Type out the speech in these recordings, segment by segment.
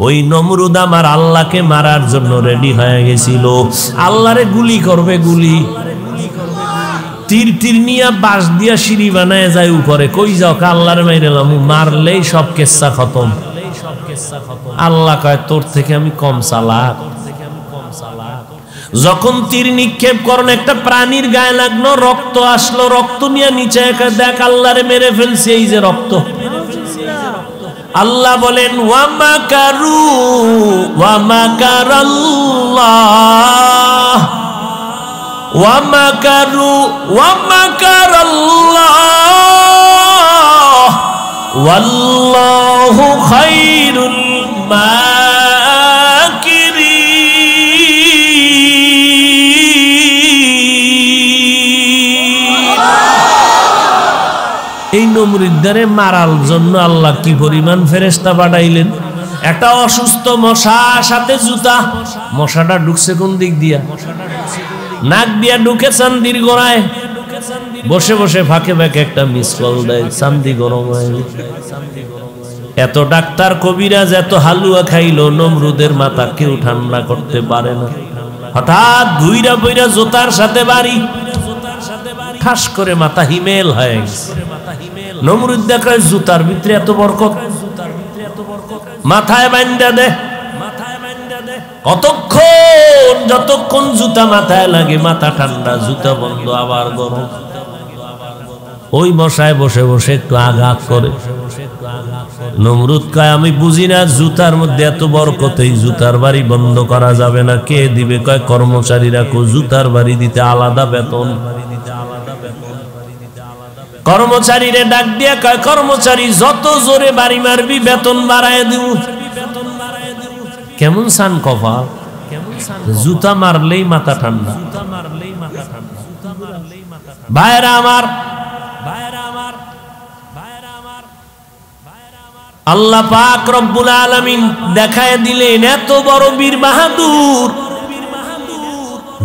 ওই নমরুদ আমার আল্লাহকে মারার জন্য রেডি হয়ে গেছিল। আল্লাহরে গুলি করবে, গুলি তীর তীর নিয়ে বাঁশ দিয়া সিঁড়ি বানায় যায় উপরে। কই যাও? আল্লাহরে মাইরালাম, মারলেই সব কেচ্ছা খতম। আল্লাহ কয় তোর থেকে আমি কম চালাক। যখন তীর নিক্ষেপ করেন একটা প্রাণীর গায়ে লাগলো, রক্ত আসলো, রক্ত নিয়ে নিচে দেখ আল্লাহরে মেরে ফেলছে, এই যে রক্ত। আল্লাহ বলেন ওয়া মাকারু ওয়া মাকারাল্লাহ ওয়া মাকারু ওয়া মাকারাল্লাহ ওয়াল্লাহু খায়রুল এই নমরুদ্দারে মারার জন্য আল্লাহ কি পরিমাণ ফেরেশতা পাঠাইলেন। একটা অসুস্থ মশা, সাথে জুতা। মশাটা ঢুকছে কোন দিক দিয়া? নাক দিয়া ঢুকে চান্দির গোড়ায়। বসে বসে ফাঁকে ফাঁকে একটা মিস কল দেয়, চান্দি গরম হয়। এত ডাক্তার কবিরাজ এত হালুয়া খাইলো, নমরুদের মাথা কেউ ঠান্ডা করতে পারে না। হঠাৎ ধুইরা বইরা জুতার সাথে বাড়ি, খাস করে মাথা হিমেল হয়ে গেছে। নমরুদ দেখে জুতার ভিতরে এত বরকত, মাথায় বান্ধা দে। কতক্ষণ? যতক্ষণ জুতা মাথায় লাগে মাথা ঠান্ডা, জুতা বন্ধ, আবার গরম। ওই মশায় বসে বসে একটু আঘাত করে। নমরুদ কয় আমি বুঝি না জুতার মধ্যে এত বরকত, এই জুতার বাড়ি বন্ধ করা যাবে না। কে দিবে? কয় কর্মচারীরা। জুতার বাড়ি দিতে আলাদা বেতন। কর্মচারীরে ডাক দিয়া কয় কর্মচারী যত জোরে বাড়ি মারবি বেতন বাড়ায় দিব। কেমন সান কফা, জুতা মারলেই মাথা ঠান্ডা। ভাইরা আমার, আল্লাহ পাক রব্বুল আলামিন দেখায় দিলেন এত বড় বীর বাহাদুর,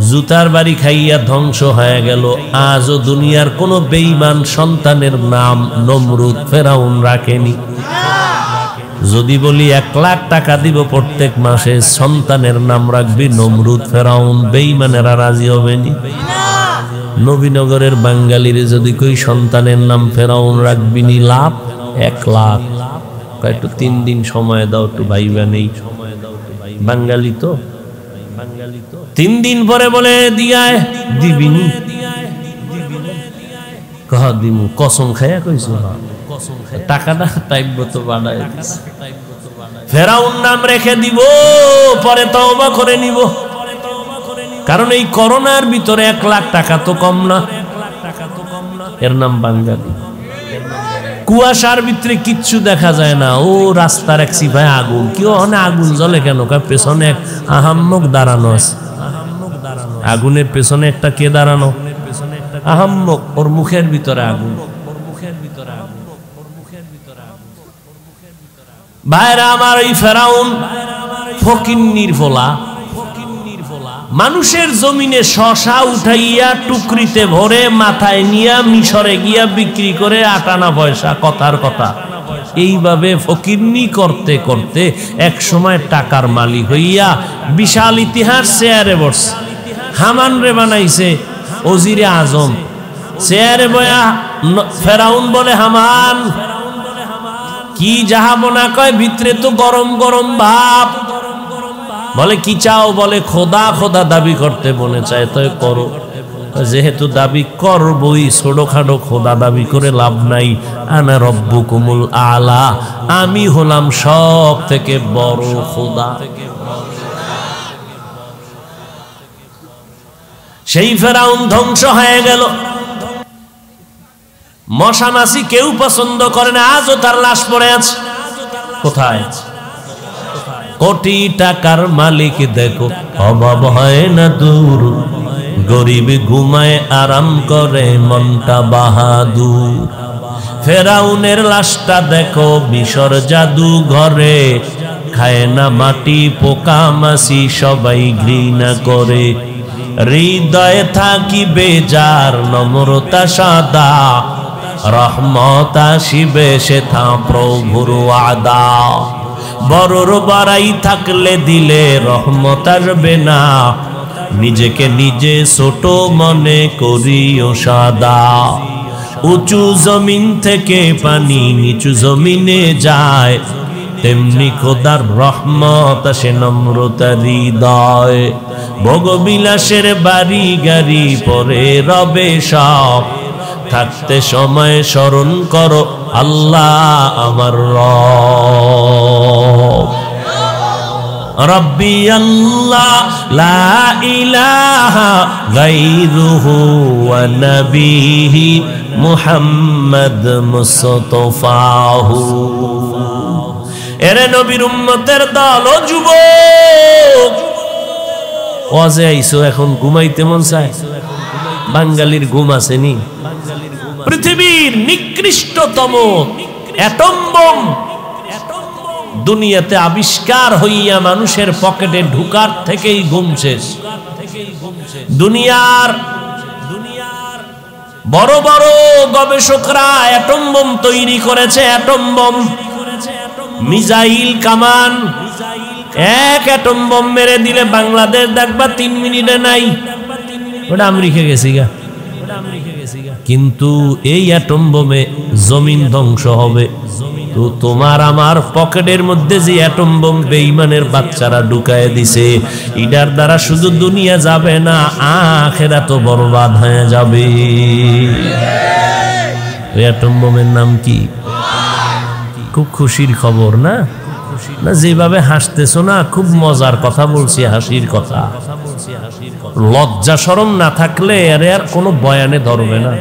জুতার বাড়ি খাইয়া ধ্বংস হয়ে গেল। আজও দুনিয়ার কোন বেঈমান সন্তানের নাম নমরুদ ফেরাউন রাখেনি। যদি বলি 1 লাখ টাকা দিব প্রত্যেক মাসে, সন্তানের নাম রাখবি নমরুদ ফেরাউন, বেঈমানেরা রাজি হবেনি। নবীনগরের বাঙালির যদি কই সন্তানের নাম ফেরাউন রাখবি নি, লাভ 1 লাখ। একটু 3 দিন সময় দাও, একটু ভাইবা নেই। বাঙালি তো 3 দিন পরে বলে দিয়ায় দিবিনি। কহ দিমু, কসম খাইয়া কইছো। টাকাটা টাইপ তো বাড়ায় দিছে। ফেরাউন নাম রেখে দিব, পরে তওবা করে নিব। কারণ এই করোনার ভিতরে 1 লাখ টাকা তো কম না। এর নাম বাঙালি। কুয়াশার ভিতরে কিচ্ছু দেখা যায় না। ও রাস্তার এক সিপায় আগুন, কেউ অনেক আগুন জ্বলে কেন? পেছনে এক আহাম্মক দাঁড়ানো আছে। আগুনের পেছনে একটা কে দাঁড়ানো? আহাম্মক। ওর মুখের ভিতরে আগুন। ভাইরা আমার, এই ফেরাউন ফকিন্নির ফোলা, মানুষের জমিনে শশা উঠাইয়া টুকরিতে ভরে মাথায় নিয়া মিশরে গিয়া বিক্রি করে 8 আনা পয়সা। কথার কথা। এইভাবে ফকিন্নি করতে করতে এক সময় টাকার মালিক হইয়া বিশাল ইতিহাস চেয়ারে বসছে। হামান রে বানাইছে ওজিরে আজম। চেয়ারে বয়া ফেরাউন বলে হামান কি যাহাবনা, কয় ভিতরে তো গরম গরম ভাব। বলে কি চাও? বলে খোদা। খোদা দাবি করতে মনে চায় তো করো। যেহেতু দাবি করবই, ছোটখাটো খোদা দাবি করে লাভ নাই। আনা রব্বুকুমুল আলা, আমি হলাম সব থেকে বড় খোদা। সেই ফেরাউন ধ্বংস হয়ে গেল। মশা মাছি কেউ পছন্দ করে না। আজও তার লাশ পড়ে আছে। কোথায়? কোটি টাকার মালিক দেখো, অভাব হয় না দূর। গরিব ঘুমায় আরাম করে, মনটা বাহাদুর। ফেরাউনের লাশটা দেখো মিশর জাদু ঘরে, খায় না মাটি পোকা মাছি, সবাই ঘৃণা করে। হৃদয়ে থাকিবে যার নম্রতা সাদা, রহমত আসিবে সেথা প্রভুর ওয়াদা। বড়র বাড়াই থাকলে দিলে রহমত আসবে না, নিজেকে নিজে ছোট মনে করিও সাদা। উঁচু জমিন থেকে পানি নিচু জমিনে যায়, তেমনি খোদার রহমত আসে নম্রতার হৃদয়। ভোগবিলাসের বাড়ি গাড়ি পরে রবে সব, থাকতে সময় স্মরণ করো আল্লাহ আমার রব। রব্বি আল্লাহ লা ইলাহা গায়রুহু ওয়া নবিহি মুহাম্মদ মুস্তাফাহু। এরে নবীর উম্মতের দল ও যুবক, ওয়াজে আইছো এখন ঘুমাইতে মন চায়? বাঙালির ঘুম আসেনি? পৃথিবীর নিকৃষ্টতম অ্যাটম বোম দুনিয়াতে আবিষ্কার হইয়া মানুষের পকেটে ঢুকার থেকেই ঘুম শেষ। দুনিয়ার বড় বড় গবেষকরা অ্যাটম বোম তৈরি করেছে। অ্যাটম বোম, মিসাইল কামান, এক অ্যাটম বোম মেরে দিলে বাংলাদেশ দেখবা 3 মিনিটে নাই। ওটা আমেরিকা গেছি গা। কিন্তু এই অ্যাটম বোমে জমিন ধ্বংস হবে। তো তোমার আমার পকেটের মধ্যে যে অ্যাটম বোম বেঈমানের বাচ্চারা ঢুকায় দিছে, এটার দ্বারা শুধু দুনিয়া যাবে না, আখিরাত বরবাদ হয়ে যাবে। অ্যাটম বোমের নাম কি? খুব খুশির খবর না? না যেভাবে হাসতেছো না, খুব মজার কথা বলছি, হাসির কথা। লজ্জা শরম না থাকলে আর কোনো বয়ানে ধরবে না।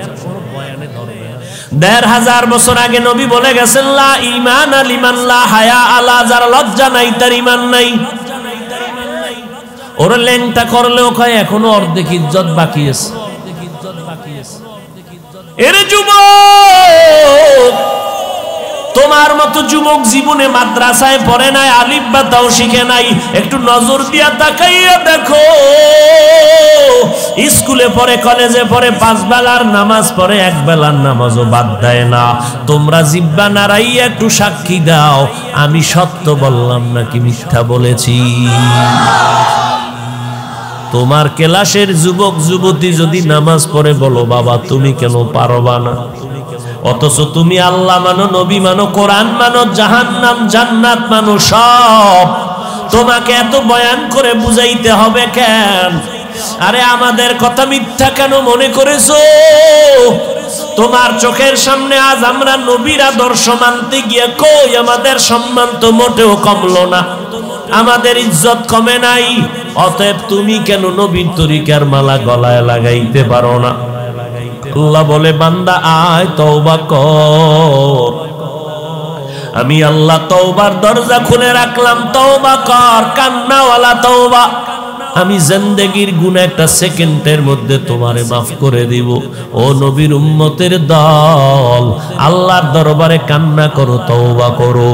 ১৫০০ বছর আগে নবী বলে গেছেন, লা ঈমান লিমান লা হায়া আলা, যার লজ্জা নাই তার ঈমান নাই। ওরা ল্যাংটা করলেও কয় এখনো অর্ধেক ইজ্জত বাকি আছে। এর যুবক, তোমার মতো যুবক জীবনে মাদ্রাসায় পড়ে নাই, আলিফ বা তাও শিখে নাই। একটু নজর দিয়া তাকাইয়া দেখো, স্কুলে পড়ে, কলেজে পড়ে, 5 বেলার নামাজ পড়ে, 1 বেলার নামাজও বাদ দেয় না। তোমরা জিহ্বা নাড়াইয়া একটু সাক্ষী দাও, আমি সত্য বললাম নাকি মিথ্যা বলেছি। তোমার ক্লাসের যুবক যুবতী যদি নামাজ পড়ে, বলো বাবা তুমি কেন পারবা না? অথচ তুমি আল্লাহ মানো, নবী মানো, কোরআন মানো, জাহান্নাম জান্নাত মানো, সব তোমাকে এত বয়ান করে বুঝাইতে হবে কেন? আরে আমাদের কথা মিথ্যা কেন মনে করেছো? তোমার চোখের সামনে আজ আমরা নবীর আদর্শ মানতে গিয়ে কই আমাদের সম্মান তো মোটেও কমলো না, আমাদের ইজ্জত কমে নাই। অতএব তুমি কেন নবীর তরিকার মালা গলায় লাগাইতে পারো না? আল্লাহ বলে, বান্দা আয় তওবা কর। আমি আল্লাহ তওবার দরজা খুলে রাখলাম, তওবা কর, কান্নাওয়ালা তওবা। আমি জিন্দেগীর গুনাহ একটা সেকেন্ডের মধ্যে তোমারে মাফ করে দিব। ও নবীর উম্মতের দল, আল্লাহর দরবারে কান্না করো, তওবা করো।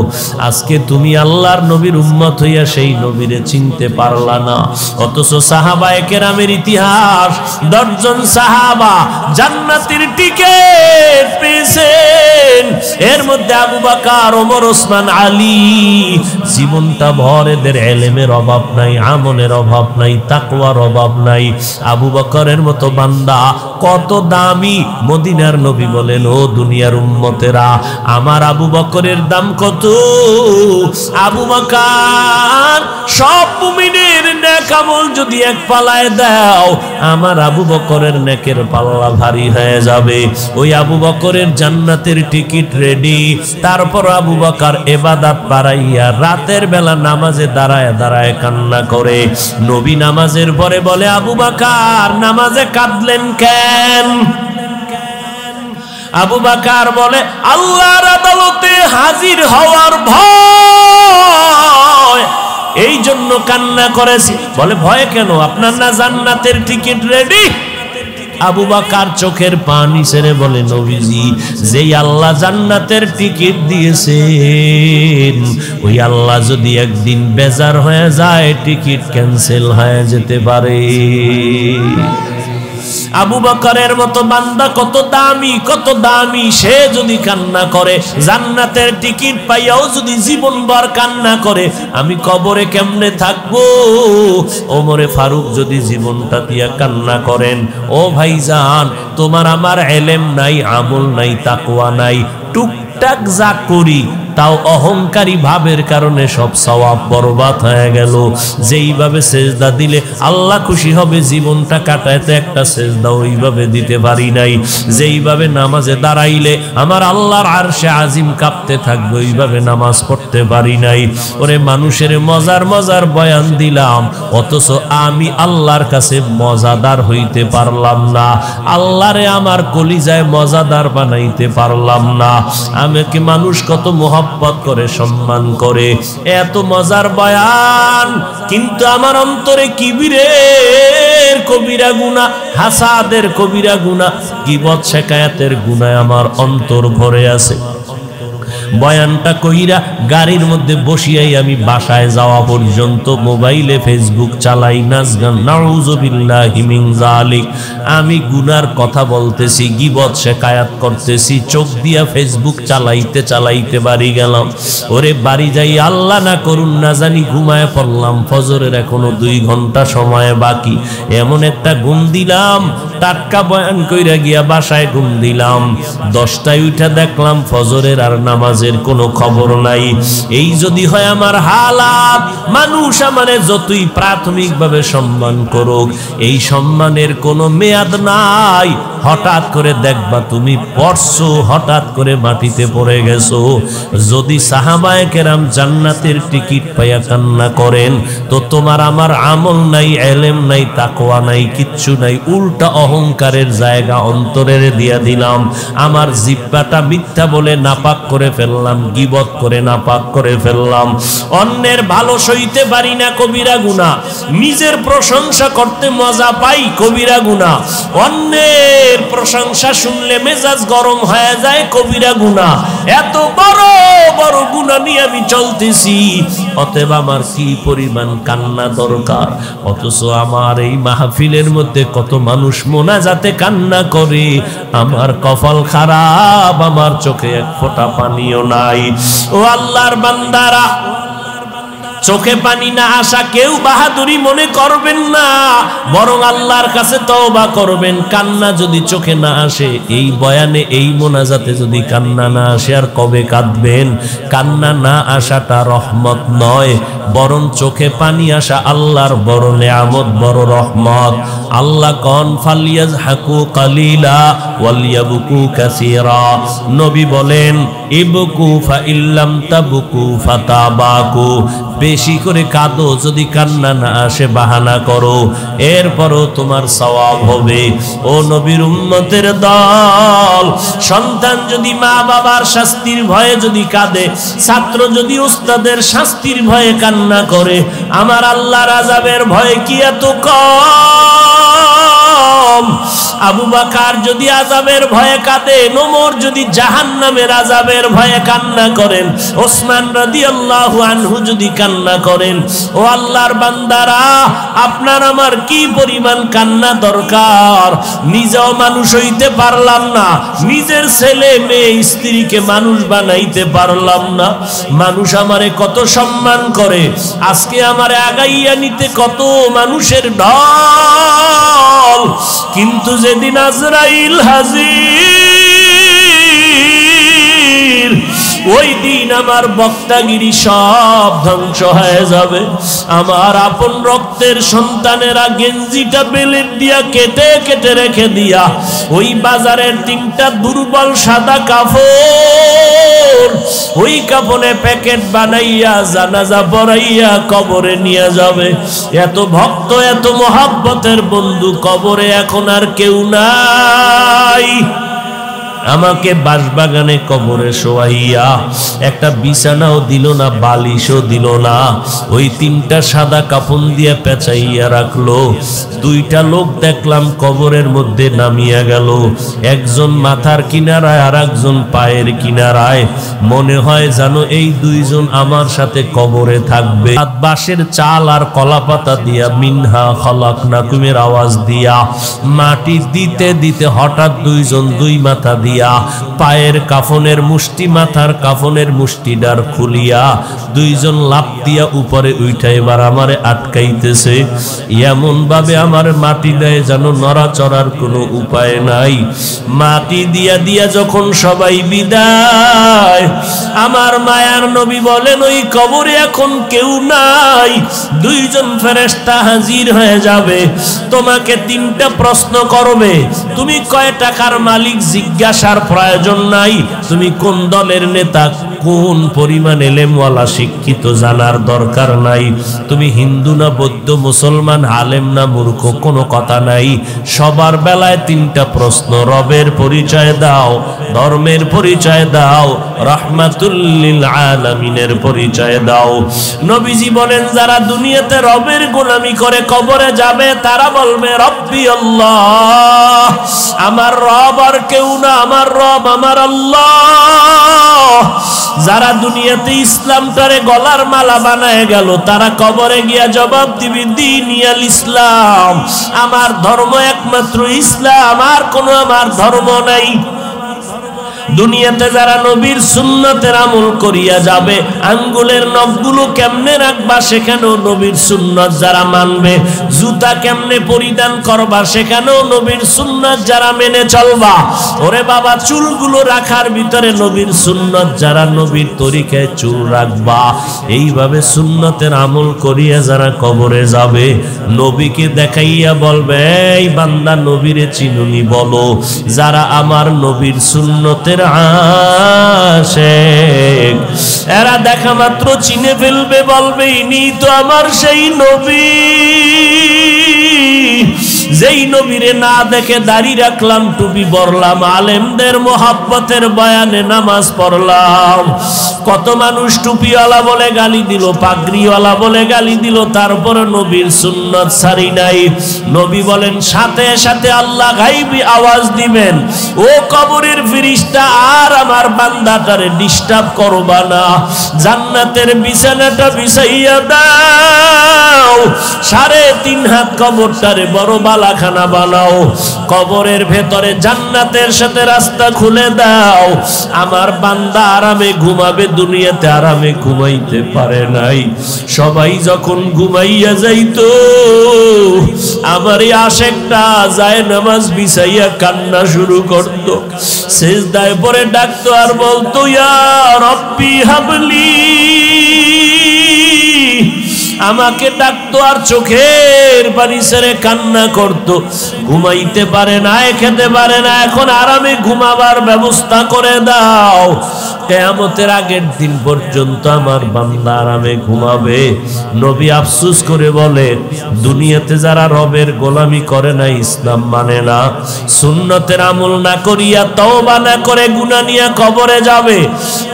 আজকে তুমি আল্লাহর নবীর উম্মত হইয়া সেই নবীরে চিনতে পারলা না। অথচ সাহাবায়ে কেরামের ইতিহাস, 10 জন সাহাবা জান্নাতের টিকেট পেয়েছেন। এর মধ্যে আবু বকর, ওমর, ওসমান, আলী। জীবনটা ভর এদের ইলমের অভাব নাই, আমলের অভাব নাই, তাকওয়ার অভাব নাই। আবু বকরের মতো বান্দা কত দামি। মদিনার নবী বলেন, ও দুনিয়ার উম্মতেরা, আমার আবু বকরের দাম কত? আবু বকর সব মুমিনের নেক আমল যদি এক পাল্লায় দাও, আমার আবু বকরের নেকের পাল্লা ভারী হয়ে যাবে। ওই আবু বকরের জান্নাতের টিকিট রেডি। তারপর আবু বকর ইবাদত বাড়াইয়া রাতের বেলা নামাজে দাঁড়ায় দাঁড়ায় কান্না করে। নবী নামাজের পরে বলে, আবু বকর নামাজে কাঁদলেন কেন? আবু বকর বলে, আল্লাহর আদালতে হাজির হওয়ার ভয়, এই জন্য কান্না করেছি। বলে, ভয় কেন? আপনার না জান্নাতের টিকিট রেডি? আবু বকর চোখের পানি ছেড়ে বলে, নবীজি, যেই আল্লাহ জান্নাতের টিকিট দিয়েছেন, ওই আল্লাহ যদি একদিন বেজার হয়ে যায়, টিকিট ক্যান্সেল হয়ে যেতে পারে। আবু বকরের মতো বান্দা কত দামি, সে যদি কান্না করে, জান্নাতের টিকিট পাইয়াও যদি জীবনভর কান্না করে, আমি কবরে কেমনে থাকবো? ওমরে ফারুক যদি জীবনটা দিয়া কান্না করেন, ও ভাইজান, তোমার আমার ইলম নাই, আমল নাই, তাকওয়া নাই, টুকটাক যা করি তাও অহংকারী ভাবের কারণে সব সওয়াব বরবাদ হয়ে গেল। যেইভাবে সেজদা দিলে আল্লাহ খুশি হবে, জীবনটা কাটাইতে একটা সেজদা ওইভাবে দিতে পারি নাই। যেইভাবে নামাজে দাঁড়াইলে আমার আল্লাহর আরশে আজিম কাঁপতে থাকবে, ওইভাবে নামাজ পড়তে পারি নাই। ওরে মানুষের মজার বয়ান দিলাম, অথচ আমি আল্লাহর কাছে মজাদার হইতে পারলাম না, আল্লাহরে আমার কলিজায় মজাদার বানাইতে পারলাম না। আমাকে মানুষ কত মোহাব্বত করে, সম্মান করে, এত মজার বয়ান, কিন্তু আমার অন্তরে কিবিরের কবিরা গুনাহ, হাসাদের কবিরা গুনাহ, গীবত শিকায়াতের গুনাহ আমার অন্তর ভরে আছে। বয়ানটা কইরা গাড়ির মধ্যে বসিয়াই আমি বাসায় যাওয়া পর্যন্ত মোবাইলে ফেসবুক চালাই, নাচ গান, নাউযুবিল্লাহি মিন যালিক। আমি গুনার কথা বলতেছি, গীবত শিকায়াত করতেছি, চোখ দিয়া ফেসবুক চালাইতে বাড়ি গেলাম। ওরে বাড়ি যাই আল্লাহ না করুন না জানি ঘুমায় পড়লাম, ফজরের এখনো 2 ঘন্টা সময় বাকি। এমন একটা ঘুম দিলাম, টাটকা বয়ান কইরা গিয়া বাসায় ঘুম দিলাম, 10টায় উঠা দেখলাম ফজরের আর নামাজের কোনো খবর নাই। এই যদি হয় আমার হালাত, মানুষ আমারে যতই প্রাথমিকভাবে সম্মান করুক, এই সম্মানের কোনো মেয়াদ নাই। হঠাৎ করে দেখবা তুমি পড়ছো, হঠাৎ করে মাটিতে পড়ে গেছো। যদি সাহাবায়ে কেরাম জান্নাতের টিকিট পাইয়া কান্না করেন, তো তোমার আমার আমল নাই, ইলম নাই, তাকওয়া নাই, কিচ্ছু নাই, উল্টা অহংকারের জায়গা অন্তরের দিয়া দিলাম। আমার জিহ্বাটা মিথ্যা বলে নাপাক করে ফেললাম, গীবত করে নাপাক করে ফেললাম। অন্যের ভালো সইতে পারি না, কবিরা গুনাহ। নিজের প্রশংসা করতে মজা পাই, কবিরা গুনাহ। অন্যের প্রশংসা শুনলে মেজাজ গরম হয়ে যায়, কবিরা গুনাহ। এত বড় বড় গুনাহ নিয়ে আমি চলতেছি, অতএব আমার কি পরিমাণ কান্না দরকার। অথচ আমার এই মাহফিলের মধ্যে কত মানুষ মোনাজাতে কান্না করে, আমার কপাল খারাপ, আমার চোখে এক ফোঁটা পানিও নাই। ও আল্লাহর বান্দারা, চোখে পানি না আসা কেউ বাহাদুরি মনে করবেন না, বরং আল্লাহর কাছে তওবা করবেন। কান্না যদি চোখে না আসে, এই বয়ানে এই মোনাজাতে যদি কান্না না আসে, আর কবে কাঁদবেন? কান্না না আসাটা রহমত নয়, বরং চোখে পানি আসা আল্লাহর বড় নিয়ামত, বড় রহমত। আল্লাহ কন ফালিয়াজহাকু কালিলা ওয়ালিয়াবকু কাসীরা। নবী বলেন ইবকু ফাইল্লাম তাবকু ফাতাবাকু। বেশি করে কাঁদো, যদি কান্না না আসে বাহানা করো, এরপরও তোমার সওয়াব হবে। ও নবীর উম্মতের দল, সন্তান যদি মা বাবার শাস্তির ভয়ে যদি কাঁদে, ছাত্র যদি উস্তাদের শাস্তির ভয়ে কান্না করে, আমার আল্লাহর আযাবের ভয় কি এত কম? আবু বকর যদি আযাবের ভয়ে কাঁদেন, ওমর যদি জাহান্নামের আযাবের ভয়ে কান্না করেন, ওসমান রাদিয়াল্লাহু আনহু যদি কান্না করেন, ও আল্লাহর বান্দারা, আপনার আমার কি পরিমাণ কান্না দরকার। নিজেও মানুষ হইতে পারলাম না, নিজের ছেলে মেয়ে স্ত্রীকে মানুষ বানাইতে পারলাম না। মানুষ আমারে কত সম্মান করে, আজকে আমারে আগাইয়া নিতে কত মানুষের ঢল, কিন্তু যেদিন আজরাইল হাজির, ওই দিন আমার বক্তাগিরি সব ধ্বংস হয়ে যাবে। আমার আপন রক্তের সন্তানেরা গেঞ্জিটা বেলেট দিয়া কেটে কেটে রেখে দিয়া, ওই বাজারের 3টা দুর্বল সাদা কাপড়, ওই কাপড়ে প্যাকেট বানাইয়া জানাজা পড়াইয়া কবরে নিয়ে যাবে। এত ভক্ত, এত মহাব্বতের বন্ধু কবরে এখন আর কেউ নাই। আমাকে বাঁশবাগানে কবরে শোয়াইয়া একটা বিছানাও দিল না, বালিশও দিল না, ওই 3টা সাদা কাফন দিয়ে পেঁচাইয়া রাখলো। 2টা লোক দেখলাম কবরের মধ্যে নামিয়া গেল, একজন মাথার কিনারায় আর একজন পায়ের কিনারায়। মনে হয় জানো এই 2 জন আমার সাথে কবরে থাকবে। বাঁশের চাল আর কলা পাতা দিয়া মিনহা খালাকনাকুমের আওয়াজ দিয়া মাটি দিতে দিতে হঠাৎ 2 জন 2 মাথা দিয়া পায়ের কাফনের মুষ্টি, মাথার কাফনের মুষ্টিদার খুলিয়া 2 জন লাফ দিয়া উপরে উঠা এবার আমারে আটকাইতেছে। এমন ভাবে আমার মাটি দেয় যেন নড়াচড়ার কোনো উপায় নাই। মাটি দিয়া দিয়া যখন সবাই বিদায়, আমার মায়ার নবী বলেন ওই কবরে এখন কেউ নাই। 2 জন ফেরেশতা হাজির হয়ে যাবে, তোমাকে 3টা প্রশ্ন করবে। তুমি কয় টাকার মালিক জিজ্ঞাসার প্রয়োজন নাই, তুমি কোন দলের নেতা, কোন পরিমাণ এলেমওয়ালা শিক্ষিত জানার দরকার নাই, তুমি হিন্দু না বৌদ্ধ, মুসলমান, আলেম না মূর্খ, কোনো কথা নাই। সবার বেলায় 3টা প্রশ্ন, রবের পরিচয় দাও, ধর্মের পরিচয় দাও, রাহমাতুল লিল আলামিনের পরিচয় দাও। নবীজি বলেন যারা দুনিয়াতে রবের গোলামি করে কবরে যাবে তারা বলবে রব্বি আল্লাহ, আমার রব আর কেউ না, আমার রব আমার আল্লাহ। যারা দুনিয়াতে ইসলামটারে গলার মালা বানায় গেল তারা কবরে গিয়া জবাব দিবে দীনিয়াল ইসলাম, আমার ধর্ম একমাত্র ইসলাম, আর কোনো আমার ধর্ম নাই। দুনিয়াতে যারা নবীর সুন্নতের আমল করিয়া যাবে, আঙ্গুলের নখগুলো কেমনে রাখবা সেখানেও নবীর সুন্নত যারা মানবে, জুতা কেমনে পরিধান করবা সেখানেও নবীর সুন্নত যারা মেনে চলবা, ওরে বাবা চুলগুলো রাখার ভিতরে নবীর সুন্নত যারা, নবীর তরিকায় চুল রাখবা, এইভাবে সুন্নতের আমল করিয়া যারা কবরে যাবে, নবীকে দেখাইয়া বলবে এই বান্দা নবীরে চিনুনি বলো। যারা আমার নবীর সুন্নতের আশিক, এরা দেখা মাত্র চিনে ফেলবে, বলবে ইনি তো আমার সেই নবী যেই নবীরে না দেখে দাড়ি রাখলাম, টুপি পরলাম, আলেমদের মোহাব্বতের বয়ানে নামাজ পড়লাম। কত মানুষ টুপিওয়ালা বলে গালি দিল, পাগড়িওয়ালা বলে গালি দিল, তারপরে নবীর সুন্নত ছাড়ি নাই। নবী বলেন সাথে সাথে আল্লাহ গায়বী আওয়াজ দিবেন, ও কবরের ফেরেশতা আর আমার বান্দাটারে ডিস্টার্ব করবা না, জান্নাতের বিছানাটা বিছাইয়া দাও, 3.5 হাত কবরটারে বড় বালাখানা বানাও, কবরের ভেতরে জান্নাতের সাথে রাস্তা খুলে দাও। আমার বান্দা আরামে ঘুমাবে, দুনিয়াতে আরামে ঘুমাইতে পারে নাই। সবাই যখন ঘুমাইয়া যাইতো, আমার এই আশেকটা যায় নামাজ বিছাইয়া কান্না শুরু করত, সিজদায় পড়ে ডাকতো আর বলতো ইয়া রব্বি হাবলি, আমাকে ডাকতো আর চোখের পানি ছেড়ে কান্না করতো। ঘুমাইতে পারে না, খেতে পারে না, এখন আরামে ঘুমাবার ব্যবস্থা করে দাও। কিয়ামতের আগের দিন পর্যন্ত আমার বান্দা আরামে ঘুমাবে। নবী আফসোস করে বলে দুনিয়াতে যারা রবের গোলামি করে না, ইসলাম মানে না, সুন্নতের আমল না করিয়া তওবা না করে গুনাহ নিয়ে কবরে যাবে,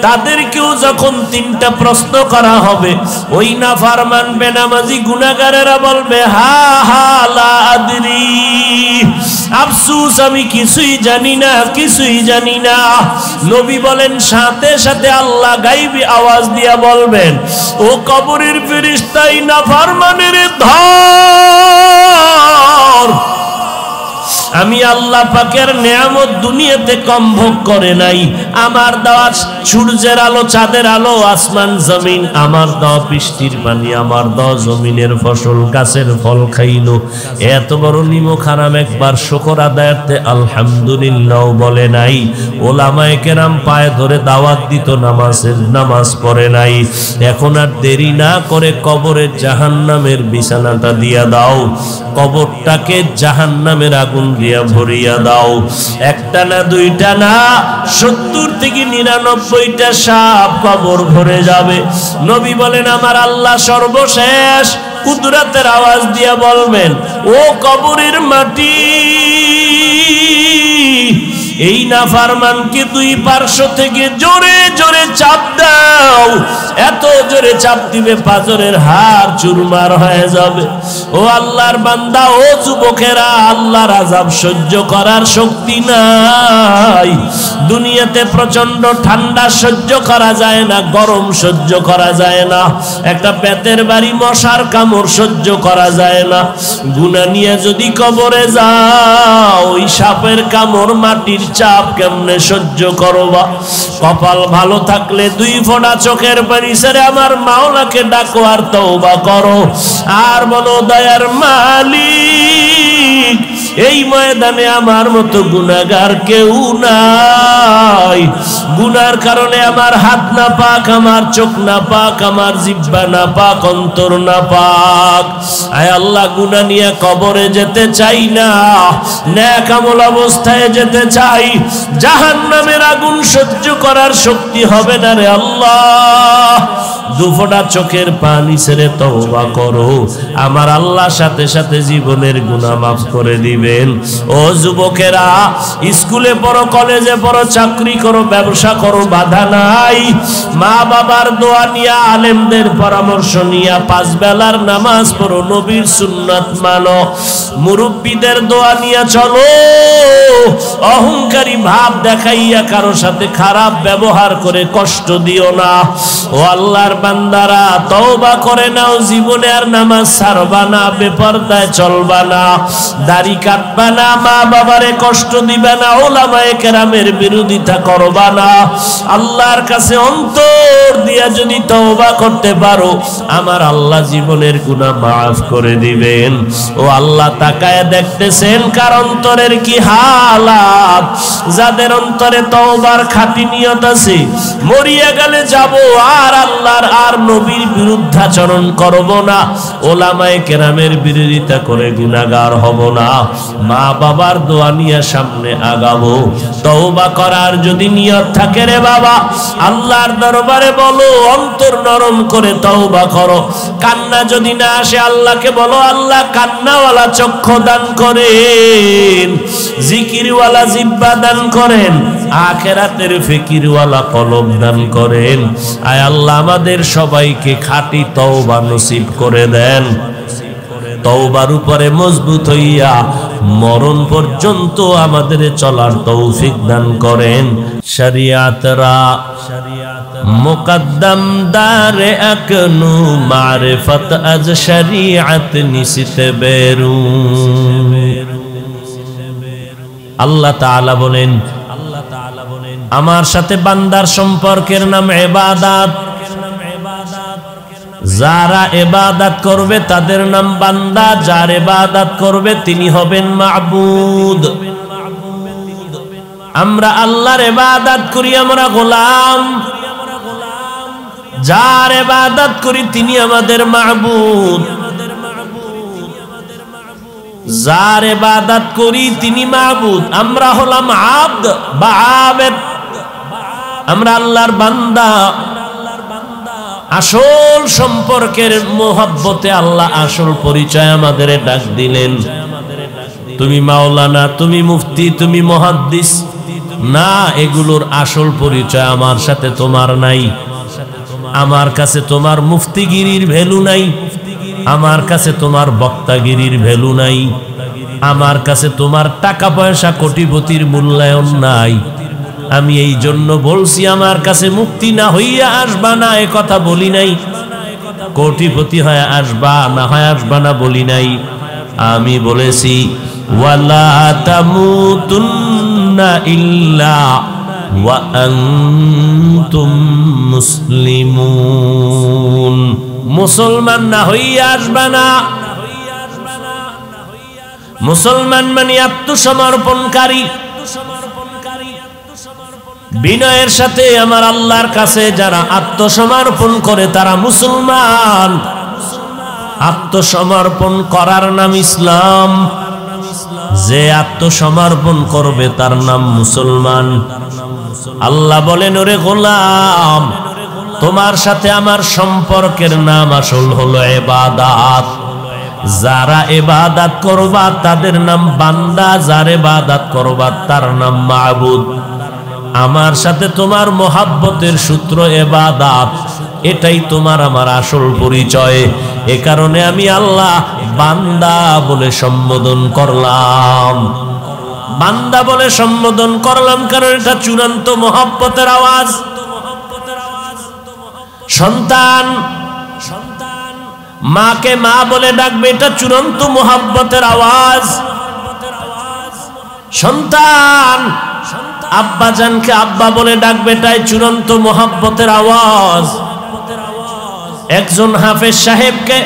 তাদেরকেও যখন 3টা প্রশ্ন করা হবে, ওই নাফরমান বেনামাজি গুনাহগারেরা বলবে হা হা লা আদরি, আফসোস আমি কিছুই জানি না, কিছুই জানি না। নবী বলেন সাথে সাথে আল্লাহ গায়বী আওয়াজ দিয়া বলবেন, ও কবরের ফেরেশতা নাফরমানের ধর, আমি আল্লাহ পাকের নেয়ামত দুনিয়াতে কম ভোগ করে নাই। আমার দেওয়া সূর্যের আলো, চাঁদের আলো, আসমান জমিন, আমার দেওয়া বৃষ্টির পানি, আমার দেওয়া জমিনের ফসল, গাছের ফল খাইলো। এত বড় নিমক হারাম একবার শুকর আদায়ার্থে আলহামদুলিল্লাহ বলে নাই। ওলামায়ে কেরাম পায়ে ধরে দাওয়াত দিত, নামাজ পড়ে নাই। এখন আর দেরি না করে কবরের জাহান্নামের বিছানাটা দিয়া দাও, কবরটাকে জাহান্নামের আগুন দিয়া ভরিয়া দাও। একটা না, দুইটা না, 70 থেকে 99টা সাপ কবর ভরে যাবে। নবী বলেন আমার আল্লাহ সর্বশেষ কুদরতের আওয়াজ দিয়া বলবেন, ও কবরের মাটি, এই নাফরমানকে দুই পার্শ্ব থেকে জোরে জোরে চাপ দাও, এত জোরে চাপ দিবে পাঁজরের হাড় চুরমার হয়ে যাবে। ও আল্লাহর বান্দা, ও যুবকেরা, আল্লাহর আযাব সহ্য করার শক্তি নাই। দুনিয়াতে প্রচন্ড ঠান্ডা সহ্য করা যায় না, গরম সহ্য করা যায় না, একটা পেটের বাড়ি মশার কামড় সহ্য করা যায় না। গুনাহ নিয়ে যদি কবরে যাও, ওই সাপের কামড়, মাটির চাপ কেমনে সহ্য করবা? কপাল ভালো থাকলে দুই ফোঁটা চোখের পানি ছেড়ে আমার মাওলাকে ডাকো আর তওবা করো, আর বলো, দয়ার মালিক, এই ময়দানে আমার মতো গুনাহগার কেউ নাই। গুনার কারণে আমার হাত না পাক, আমার চোখ না পাক, আমার জিহ্বা না পাক, অন্তর না পাক। আয় আল্লাহ, গুনাহ নিয়ে কবরে যেতে চাই না, নেক আমল অবস্থায় যেতে চাই। জাহান্নামের আগুন সহ্য করার শক্তি হবে না রে আল্লাহ। দুফোঁটা চোখের পানি ছেড়ে তওবা করো, আমার আল্লাহ সাথে সাথে জীবনের গুনাহ মাফ করে দিবেন। ও যুবকেরা, স্কুলে পড়ো, কলেজে পড়ো, চাকরি করো, ব্যবসা করো, বাধা নাই। মা বাবার দোয়া নিয়া, আলেমদের পরামর্শ নিয়া পাঁচ বেলার নামাজ পড়ো, নবীর সুন্নাত মানো, মুরব্বীদের দোয়া নিয়া চলো। অহংকারী ভাব দেখাইয়া কারো সাথে খারাপ ব্যবহার করে কষ্ট দিও না। ও আল্লাহর বান্দারা, তওবা করে নাও, জীবনে আর নামাজ ছাড়বা না, বেপরদায় চলবা না, দাড়ি কাটবা না, মা বাবারে কষ্ট দিবা না, ওলামায়ে কেরামের বিরোধিতা করবা না। আল্লাহর কাছে অন্তর দিয়া যদি তওবা করতে পারো, আমার আল্লাহ জীবনের গুনাহ মাফ করে দিবেন। ও আল্লাহ তাকায় দেখতেছেন কার অন্তরের কি হালাত। যাদের অন্তরে তওবার খাঁটি নিয়ত আছে, মরিয়া গেলে যাব আর আল্লাহর আর নবীর বিরুদ্ধাচরণ করব না, ওলামায়ে কেরামের বিরোধিতা করে গুনাহগার হব না, মা বাবার দোয়া নিয়ে সামনে আগাবো। তওবা করার যদি নিয়ত থাকে রে বাবা, আল্লাহর দরবারে বলো, অন্তর নরম করে তওবা করো। কান্না যদি না আসে, আল্লাহকে বলো, আল্লাহ কান্নাওয়ালা চক্ষু দান করেন, জিকিরওয়ালা জিহ্বা দান করেন, আখিরাতের ফিকিরওয়ালা কলব দান করেন। আয় আল্লাহ, আমাদের সবাইকে খাঁটি তওবা নসিব করে দেন। তওবার উপরে মজবুত হইয়া মরণ পর্যন্ত আমাদের চলার তৌফিক দান করেন। শরিয়াতরা মুকদ্দম দারে আকনু, মারিফত আজ শরিয়াত নিসিতে বেরু। আল্লাহ তাআলা বলেন, আমার সাথে বান্দার সম্পর্কের নাম ইবাদত। যারা ইবাদত করবে তাদের নাম বান্দা, যার ইবাদত করবে তিনি হবেন মাবুদ। আমরা আল্লাহর ইবাদত করি, আমরা গোলাম। যার ইবাদত করি তিনি আমাদের মাবুদ। যার ইবাদত করি তিনি মাবুদ, আমরা হলাম আব্দ বা আবেদ। আমরা আল্লাহর বান্দা। আসল সম্পর্কের মোহাব্বতে আল্লাহ আসল পরিচয় আমাদের ডাক দিলেন। তুমি মাওলানা, তুমি মুফতি, তুমি মুহাদ্দিস না, এগুলোর আসল পরিচয় আমার সাথে তোমার নাই। আমার কাছে তোমার মুফতিগিরির ভ্যালু নাই, আমার কাছে তোমার বক্তাগিরির ভ্যালু নাই, আমার কাছে তোমার টাকা পয়সা কোটিপতির মূল্যায়ন নাই। আমি এই জন্য বলছি, আমার কাছে মুক্তি না হইয়া আসবা না, এ কথা বলি নাই। কোটিপতি হয়ে আসবা না হয় আসবা না বলি নাই। আমি বলেছি, ওয়ালা তামুতুন্না ইল্লা ওয়া আনতুম মুসলিমুন। মুসলমান না হইয়া আসবা না। মুসলমান মানে আত্মসমর্পণকারী। বিনয়ের সাথে আমার আল্লাহর কাছে যারা আত্মসমর্পণ করে তারা মুসলমান। আত্মসমর্পণ করার নাম ইসলাম। যে আত্মসমর্পণ করবে তার নাম মুসলমান। আল্লাহ বলেন, ওরে গোলাম, তোমার সাথে আমার সম্পর্কের নাম আসল হলো ইবাদত। যারা ইবাদত করবা তাদের নাম বান্দা, যার ইবাদত করবা তার নাম মাবুদ। আমার সাথে তোমার মোহাব্বতের সূত্র ইবাদত, এটাই তোমার আমার আসল পরিচয়। এ কারণে আমি আল্লাহ বান্দা বলে সম্বোধন করলাম। বান্দা বলে সম্বোধন করলাম কারণ এটা চূড়ান্ত মোহাব্বতের আওয়াজ। সন্তান মাকে মা বলে ডাকবে, এটা চূড়ান্ত মোহাব্বতের আওয়াজ। সন্তান আব্বাজানকে আব্বা বলে ডাকবে, এটাই চূড়ান্ত মোহাব্বতের আওয়াজ। একজন হাফেজ সাহেবকে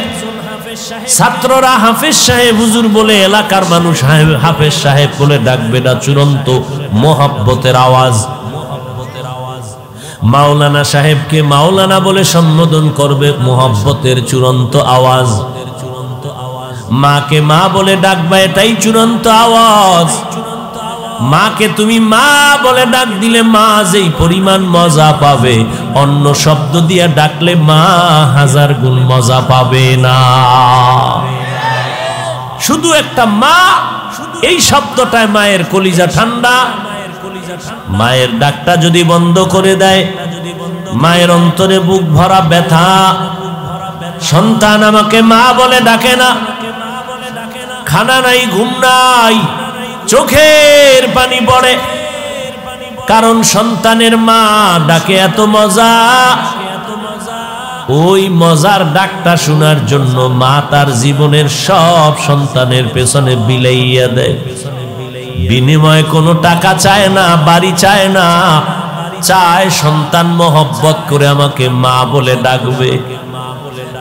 ছাত্ররা হাফেজ সাহেব হুজুর বলে, এলাকার মানুষ হাফেজ সাহেব বলে ডাকবে, এটা চূড়ান্ত মোহাব্বতের আওয়াজ। মাওলানা সাহেবকে মাওলানা বলে সম্বোধন করবে, মোহাব্বতের চূড়ান্ত আওয়াজ। মাকে মা বলে ডাকবা, এটাই চূড়ান্ত আওয়াজ। মাকে তুমি মা বলে ডাক দিলে মা যেই পরিমাণ মজা পাবে, অন্য শব্দ দিয়ে ডাকলে মা হাজার গুণ মজা পাবে না। শুধু একটা মা, এই শব্দটায় মায়ের কলিজা ঠান্ডা। মায়ের ডাকটা যদি বন্ধ করে দেয়, মায়ের অন্তরে বুক ভরা ব্যথা। সন্তান আমাকে মা বলে ডাকে না, খানা নাই, ঘুম নাই, চোখের পানি পড়ে, কারণ সন্তানের মা ডাকে এত মজা। ওই মজার ডাকটা শোনার জন্য মা তার জীবনের সব সন্তানের পেছনে বিলাইয়া দেয়। বিনিময়ে কোনো টাকা চায় না, বাড়ি চায় না, চায় সন্তান মহব্বত করে আমাকে মা বলে ডাকবে।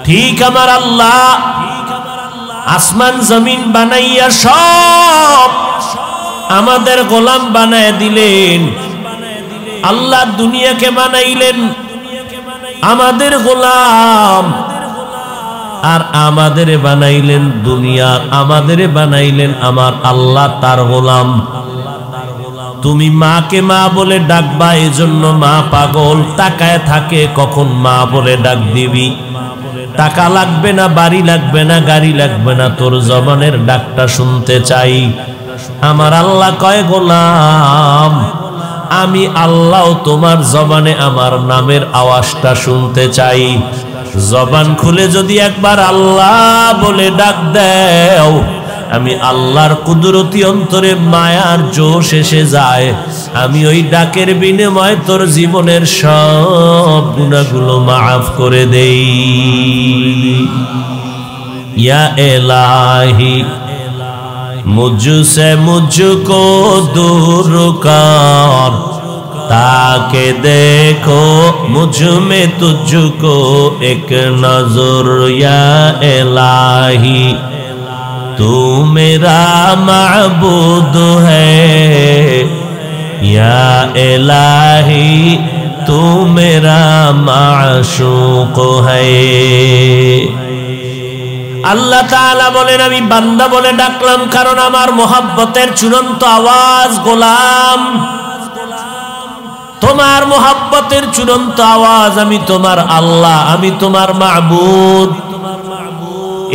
ঠিক আমার আল্লাহ আসমান জমিন বানাইয়া সব আমাদের গোলাম বানায় দিলেন। আল্লাহ দুনিয়াকে বানাইলেন আমাদের গোলাম, আর আমাদের বানাইলেন দুনিয়া, আমাদের বানাইলেন আমার আল্লাহ তার গোলাম। তুমি মাকে মা বলে ডাকবা, এজন্য মা পাগল, তাকায় থাকে কখন মা বলে ডাক দিবি। টাকা লাগবে না, বাড়ি লাগবে না, গাড়ি লাগবে না, তোর জবানের ডাকটা শুনতে চাই। আমার আল্লাহ কয়, গোলাম আমি আল্লাহ তোমার জবানে আমার নামের আওয়াজটা শুনতে চাই। জবান খুলে যদি একবার আল্লাহ বলে ডাক দেও, আমি আল্লাহর কুদরতি অন্তরে মায়ার জোশ এসে যায়। আমি ওই ডাকের বিনিময়ে তোর জীবনের সব গুনাহগুলো মাফ করে দেই। ইয়া ইলাহি मुझसे मुझको दूर कर, ताके देखो मुझ में तुझको एक नजर। या इलाही तू मेरा माबूद है, या इलाही तू मेरा माशूक है। আল্লাহ তাআলা বলেন, আমি বান্দা বলে ডাকলাম কারণ আমার মোহাব্বতের চূড়ান্ত আওয়াজ গোলাম। তোমার মোহাব্বতের চূড়ান্ত আওয়াজ আমি তোমার আল্লাহ, আমি তোমার মাবুদ।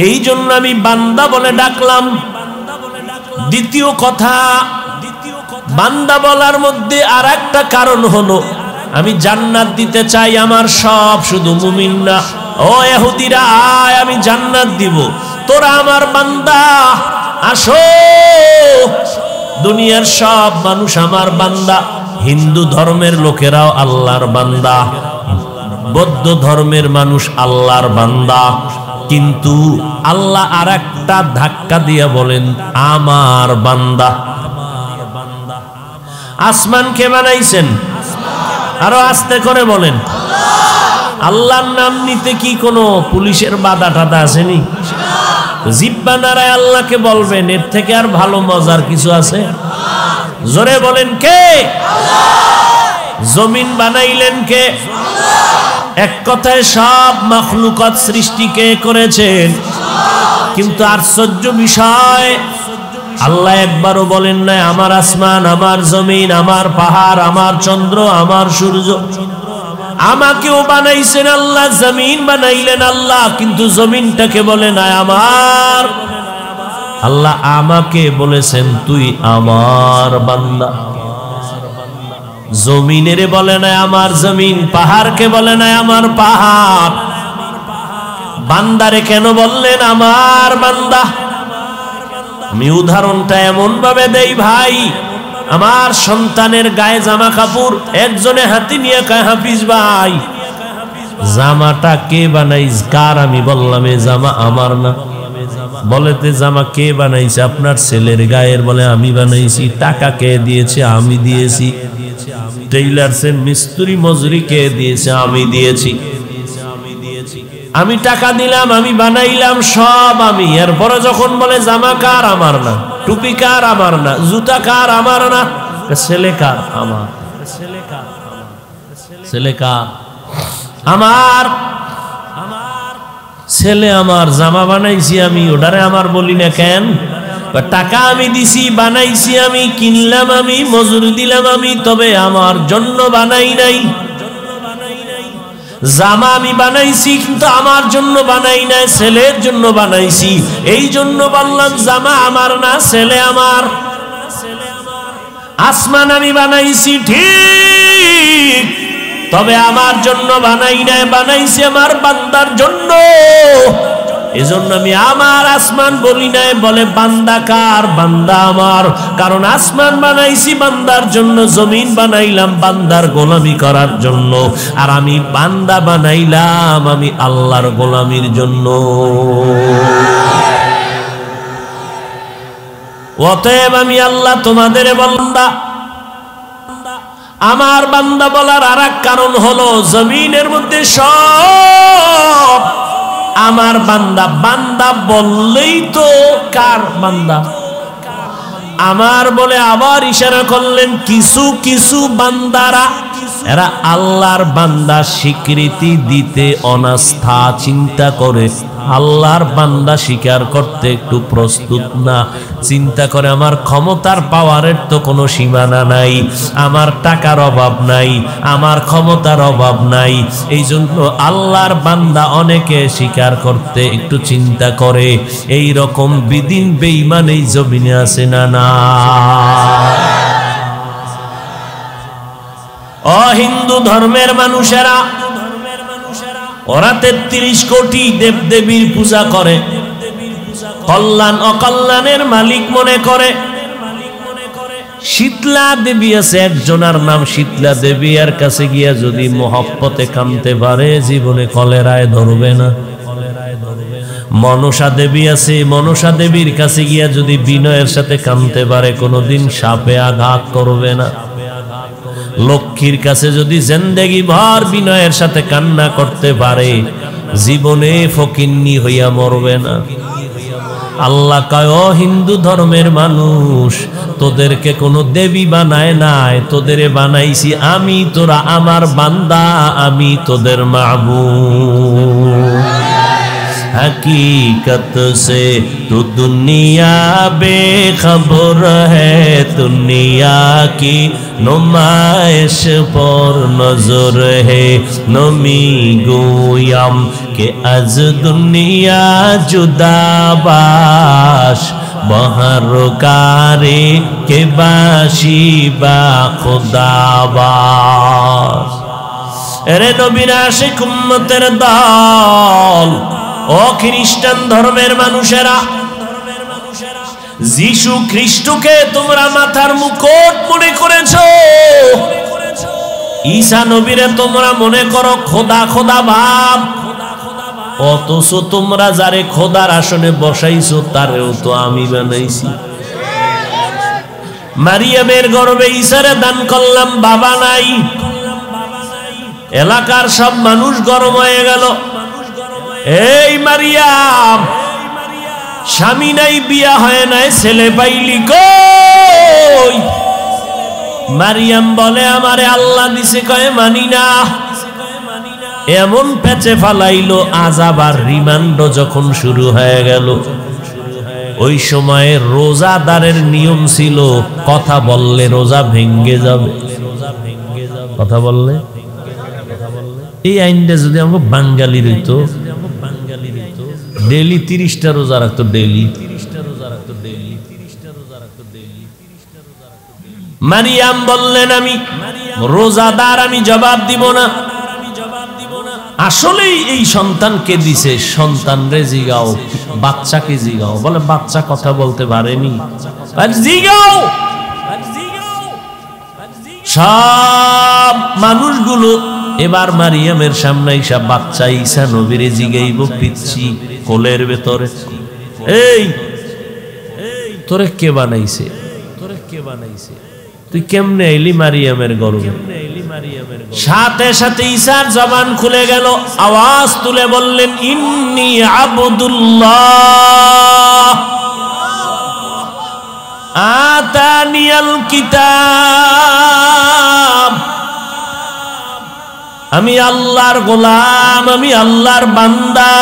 এই জন্য আমি বান্দা বলে ডাকলাম। দ্বিতীয় কথা, বান্দা বলার মধ্যে আর একটা কারণ হলো, আমি জান্নাত দিতে চাই আমার সব, শুধু মুমিন না। ও ইহুদিরা আয়, আমি জান্নাত দিব, তোরা আমার বান্দা, আসো। দুনিয়ার সব মানুষ আমার বান্দা। হিন্দু ধর্মের লোকেরাও আল্লাহর বান্দা, বৌদ্ধ ধর্মের মানুষ আল্লাহর বান্দা। কিন্তু আল্লাহ আর একটা ধাক্কা দিয়ে বলেন আমার বান্দা। আসমান কে বানাইছেন? আরো আস্তে করে বলেন। আল্লাহর নাম নিতে কি কোনো পুলিশের বাধা টাধা আসেনি? জিব্বা নাড়ায় আল্লাহকে বলবেন, এর থেকে আর ভালো মজার কিছু আছে? জোরে বলেন কে? জমিন বানাইলেন কে? এক কথায় সব মাখলুকাত সৃষ্টি কে করেছেন? কিন্তু আশ্চর্য বিষয়, আল্লাহ একবারও বলেন না আমার আসমান, আমার জমিন, আমার পাহাড়, আমার চন্দ্র, আমার সূর্য। আমাকেও বানাইছেন আল্লাহ, জমিন বানাইলেন আল্লাহ, কিন্তু জমিনটাকে বলে না আমার। আল্লাহ আমাকে বলেছেন তুই আমার বান্দা। জমিনের বলে না আমার জমিন, পাহাড়কে বলে না আমার পাহাড়। বান্দারে কেন বললেন আমার বান্দা? আমি উদাহরণটা এমন ভাবে দেই ভাই, আমার সন্তানের গায়ে জামা কাপড় একজনে হাতি নিয়ে কয় হাফিজ ভাই জামাটা কে বানাইস কার? আমি বললাম এ জামা আমার না। বলেতে জামা কে বানাইছে? আপনার ছেলের গায়ের। বলে আমি বানাইছি। টাকা কে দিয়েছে? আমি দিয়েছি। টেইলার্সে মিস্ত্রি মজুরি কে দিয়েছে? আমি দিয়েছি। আমি টাকা দিলাম, আমি বানাইলাম, সব আমি। এরপরে যখন বলে জামা কার? আমার না। টুপি কার? আমার না। জুতা কার? আমার না। ছেলে কার? আমার। ছেলে কার? আমার। ছেলে আমার, জামা বানাইছি আমি, ওটারে আমার বলি না কেন? টাকা আমি দিছি, বানাইছি আমি, কিনলাম আমি, মজুরি দিলাম আমি, তবে আমার জন্য বানাই নাই। জামা আমি বানাইছি কিন্তু আমার জন্য বানাই নাই, ছেলের জন্য বানাইছি। এই জন্য বললাম জামা আমার না, ছেলে আমার। আসমান আমি বানাইছি ঠিক, তবে আমার জন্য বানাই নাই, বানাইছি আমার বান্দার জন্য। এজন্য আমি আমার আসমান বলি নাই। বলে বান্দা কার? বান্দা আমার। কারণ আসমান বানাইছি বান্দার জন্য, জমিন বানাইলাম বান্দার গোলামি করার জন্য, আর আমি বান্দা বানাইলাম আমি আল্লাহর গোলামির জন্য। অতএব আমি আল্লাহ তোমাদের বান্দা। আমার বান্দা বলার আর এক কারণ হলো, জমিনের মধ্যে সব আমার বান্দা। বান্দা বললেই তো কার বান্দা? আমার বলে আবার ইশারা করলেন কিছু কিছু বান্দারা, এরা আল্লাহর বান্দা স্বীকৃতি দিতে অনাস্থা, চিন্তা করে আল্লাহর বান্দা স্বীকার করতে একটু প্রস্তুত না। চিন্তা করে আমার ক্ষমতার পাওয়ারের তো কোনো সীমানা নাই, আমার টাকার অভাব নাই, আমার ক্ষমতার অভাব নাই। এই জন্য আল্লাহর বান্দা অনেকে স্বীকার করতে একটু চিন্তা করে। এই রকম বিদিন বেঈমান এই জমিনে আছে না? না। অহিন্দু ধর্মের মানুষেরা, ওরা 33 কোটি দেবদেবীর পূজা করে, কল্যাণ অকল্যাণের মালিক মনে করে। শীতলা দেবী আছে একজনের নাম শীতলা দেবী, এর কাছে গিয়া যদি মহব্বতে কামতে পারে জীবনে কলেরায় ধরবে না। মনসা দেবী আছে, মনসা দেবীর কাছে গিয়া যদি বিনয়ের সাথে কামতে পারে কোনোদিন সাপে আঘাত করবে না। লক্ষ্মীর কাছে যদি জিন্দেগি ভর বিনয়ের সাথে কান্না করতে পারে জীবনে ফকিন্নি হইয়া মরবে না। আল্লাহ কয় ও হিন্দু ধর্মের মানুষ, তোদেরকে কোনো দেবী বানায় নাই, তোদেরে বানাইছি আমি, তোরা আমার বান্দা, আমি তোদের মাবুদ। हकीकत से तू दुनिया बेखबर है, दुनिया की नुमाइश पर नजर है। नमी गोयम के अज दुनिया जुदाबाश, बहरकारे के बाशी बा खुदाबाश। এরে নবীর আশিক উম্মতের দল, ও খ্রিস্টান ধর্মের মানুষেরা, যিশু খ্রিস্টকে তোমরা মাথার মুকুট মনে করেছো, ঈসা নবীরে তোমরা মনে করো খোদা খোদা ভাব, অথচ তোমরা যারে খোদার আসনে বসাইছো তারেও তো আমি বানাইছি। মারিয়ামের গর্ভে ঈসারে দান করলাম, বাবা নাই। এলাকার সব মানুষ গরম হয়ে গেল, এই মারিয়াম স্বামী নাই, বিয়া হয় নাই, ছেলে পাইলি কই? মারিয়াম বলে আমারে আল্লাহ দিছে, কয় মানি না। এমন পেঁচে ফালাইলো, আযাব আর রিমান্ড যখন শুরু হয়ে গেল। ওই সময়ে রোজাদারের নিয়ম ছিল কথা বললে রোজা ভেঙ্গে যাবে, কথা বললে এই আইনটা যদি আমরা বাঙালির হইতো, ডেইলি 30টা রোজা রাখতো, ডেইলি। মারিয়াম বললেন, আমি রোজাদার, আমি জবাব দিব না। আসলেই এই সন্তানকে দিছে, সন্তানরে জিগাও, বাচ্চাকে জিগাও। বলে বাচ্চা কথা বলতে পারেনি, জিগাও। সব মানুষগুলো এবার মারিয়ামের সামনে ঈসা, বাচ্চা ঈসা নবীরে জিগাইব পিচ্ছি কোলের ভেতরে, এই তোরে কে বানাইছে, তুই কেমনে এলি মারিয়ামের গর্ভে? সাথে সাথে ঈসার জবান খুলে গেল, আওয়াজ তুলে বললেন, ইন্নী আবদুল্লাহ আতানিয়াল কিতাব, আমি আল্লাহর গোলাম, আমি আল্লাহর বান্দা,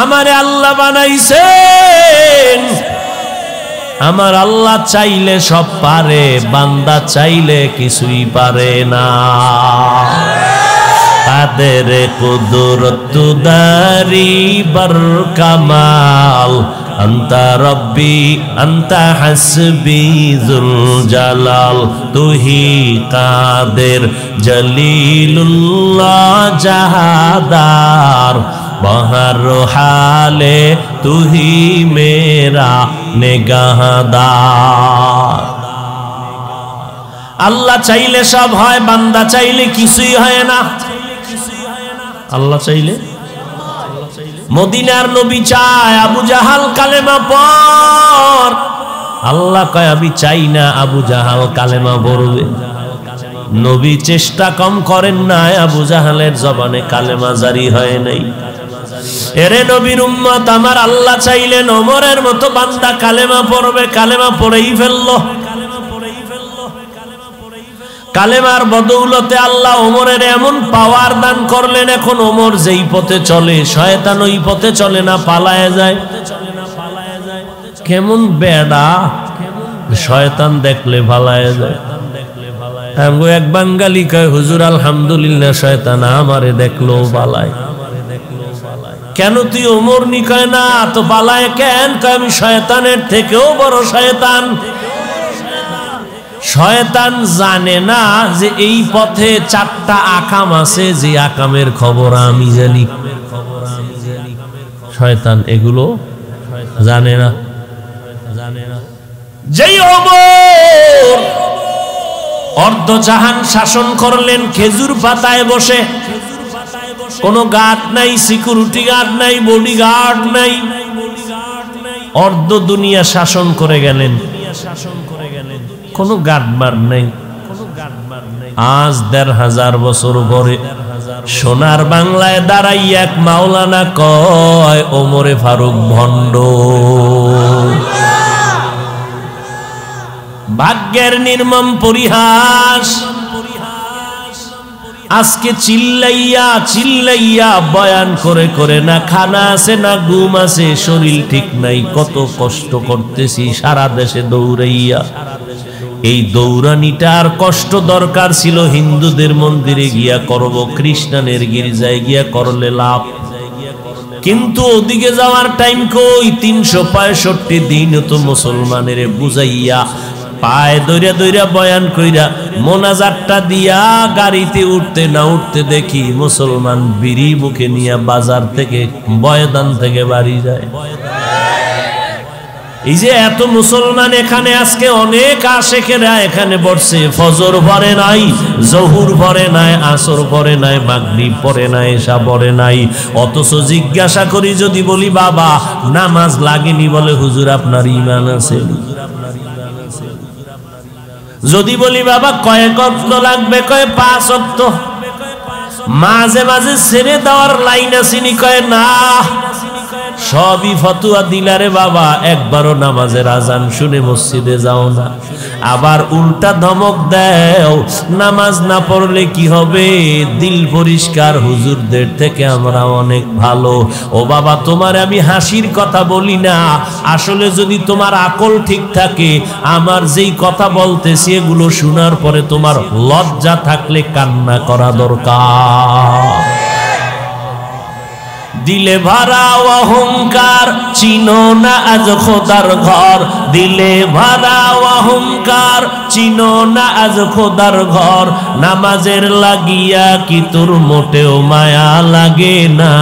আমারে আল্লাহ বানাইছেন। আমার আল্লাহ চাইলে সব পারে, বান্দা চাইলে কিছুই পারে না। কাদের কুদরত দারি বর কামাল, আন্তা রব্বি আন্তা হাসবি যুল জালাল, তুহি কাদের জলিলুল্লাহ জাহাদার, বহর হালে তুহি মেরা নেগাহদার। আল্লাহ চাইলে সব হয়, বান্দা চাইলে কিছুই হয় না। আল্লাহ চাইলে, মদিনার নবী চায় আবু জাহাল কালেমা পড়, আল্লাহ কয় আমি চাই না আবু জাহাল কালেমা পড়বে। নবী চেষ্টা কম করেন না, আবু জাহালের জবানে কালেমা জারি হয় নাই। এরে নবীর উম্মত, আমার আল্লাহ চাইলেন ওমরের মতো বান্দা কালেমা পড়বে, কালেমা পড়েই ফেললো। কালেমার বদৌলতে আল্লাহ ওমরের এমন পাওয়ার দান করলেন, এখন ওমর যেই পথে চলে শয়তান ওই পথে চলে না, পালায়ে যায়। কেমন বেড়া, শয়তান দেখলে পালায়ে যায়। এক বাঙালি কয়, হুজুর আলহামদুলিল্লাহ শয়তান আমারে দেখলো পালায়। কেন তুই ওমর নি? কয় না তো পালায় কেন? কয় আমি শয়তানের থেকেও বড় শয়তান। শয়তান জানে না যে এই পথে 4টা আকাম আছে, যে আকামের খবর আমি জানি। শয়তান এগুলো জানে না। যেই ওমর অর্ধজাহান শাসন করলেন খেজুর পাতায় বসে, কোনো গার্ড নাই, সিকিউরিটি গার্ড নাই, বডি গার্ড নাই, অর্ধ দুনিয়া শাসন করে গেলেন, কোনো গার্ডমার নাই। আজ 1500 বছর পরে সোনার বাংলায় দাঁড়াই এক মাওলানা কয় ওমরে ফারুক ভণ্ড। ভাগ্যের নির্মম পরিহাস। আজকে চিল্লাইয়া চিল্লাইয়া বয়ান করে করে না খানা আছে না ঘুম আছে, শরীর ঠিক নাই, কত কষ্ট করতেছি সারা দেশে দৌড়াইয়া। এই দৌড়ানিটার কষ্ট দরকার ছিল হিন্দুদের মন্দিরে গিয়া করব, খ্রিস্টানের গির্জায় গিয়া করলে লাভ। কিন্তু ওদিকে যাওয়ার টাইম কই? 365 দিন তো মুসলমানের বুঝাইয়া পায়ে দইরা দইরা বয়ান কইরা মোনাজাতটা দিয়া গাড়িতে উঠতে না উঠতে দেখি মুসলমান বিড়ি মুখে নিয়ে বাজার থেকে বয়দান থেকে বাড়ি যায়। এই যে এত মুসলমান এখানে আজকে অনেক আশেকেরা এখানে বসছে, ফজর পড়ে নাই, জহুর পড়ে নাই, আসর পড়ে নাই, মাগরিব পড়ে নাই, এশা পড়ে নাই। অথচ জিজ্ঞাসা করি যদি বলি বাবা নামাজ লাগেনি, বলে হুজুর আপনার ঈমান আছে। যদি বলি বাবা কয়েক ওয়াক্ত লাগবে, কয় 5 ওয়াক্ত। মাঝে মাঝে ছেড়ে দেওয়ার লাইন আসেনি, কয় না সবই ফতুয়া দিলারে বাবা, একবারও নামাজের আজান শুনে মসজিদে যাও না। আবার উল্টা ধমক দেও, নামাজ না পড়লে কি হবে, দিল পরিষ্কার, হুজুরদের থেকে আমরা অনেক ভালো। ও বাবা, তোমার আমি হাসির কথা বলি না, আসলে যদি তোমার আকল ঠিক থাকে, আমার যেই কথা বলতেছি এগুলো শোনার পরে তোমার লজ্জা থাকলে কান্না করা দরকার। দিলে ভরা অহংকার, চিনো না আজ খোদার ঘর। দিলে ভরা অহংকার, চিনো না আজ খোদার ঘর। নামাজের লাগিয়া কি তোর মোটেও মায়া লাগে না?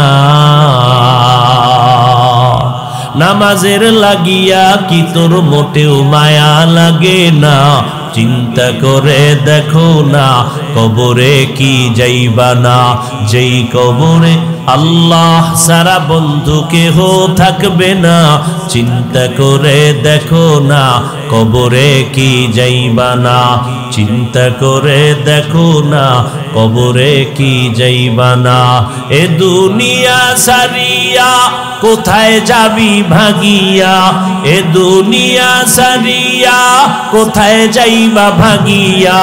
নামাজের লাগিয়া কি তোর মোটেও মায়া লাগে না? চিন্তা করে দেখো না, কবরে কি যাইবা না? যেই কবরে আল্লাহ সারা বন্ধু কেহ থাকবে না। চিন্তা করে দেখো না, কবরে কি যাইবা না? চিন্তা করে দেখো না, কবরে কি যাইবা না? এ দুনিয়া সারিয়া কোথায় যাবি ভাগিয়া? এ দুনিয়া সারিয়া কোথায় যাইবা ভাগিয়া?